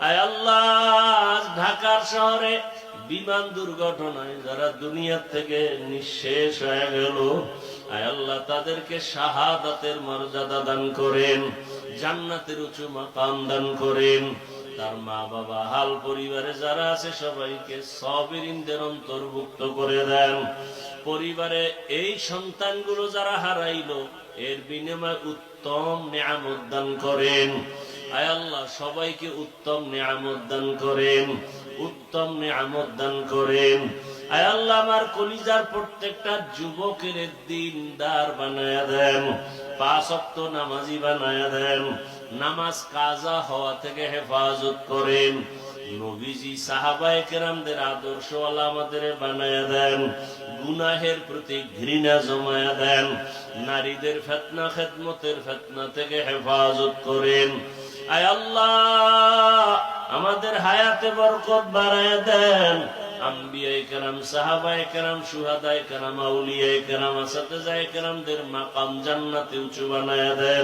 আয় আল্লাহ, ঢাকার শহরে বিমান দুর্ঘটনায় যারা দুনিয়া থেকে নিঃশেষ হয়ে গেল, আয় আল্লাহ তাদেরকে শাহাদাতের মর্যাদা দান করেন, জান্নাতের উঁচু মাকাম দান করেন। তার মা বাবা হাল পরিবারে যারা আছে সবাইকে সাবিরিনদের অন্তর্ভুক্ত করে দেন। পরিবারে এই সন্তানগুলো যারা হারাইলো এর বিনিময়ে উত্তম নিয়ামত দান করেন। আয় আল্লাহ সবাইকে উত্তম নিয়ামত দান করেন, উত্তম নিয়ামত দান করেন। আয় আল্লাহ আমার কলিজার প্রত্যেকটা যুবকের দিনদার বানায়া দেন, 5 ওয়াক্ত নামাজি বানায়া দেন, নামাজ কাজা হওয়া থেকে হেফাজত করেন। নবীজি সাহাবায়ে কেরামদের আদর্শওয়ালা আমাদের বানায়া দেন, গুনাহের প্রতি ঘৃণা জমায়া দেন, নারীদের ফিতনা খেদমতের ফিতনা থেকে হেফাজত করেন। আয় আল্লাহ আমাদের হায়াতে বরকত বাড়ায়া দেন। আম্বিয়ায়ে কেরাম, সাহাবায়ে কেরাম, শুহাদায়ে কেরাম, আউলিয়ায়ে কেরাম, আসাতিজায়ে কেরামদের মাকাম জান্নাতে উঁচু বানায়া দেন।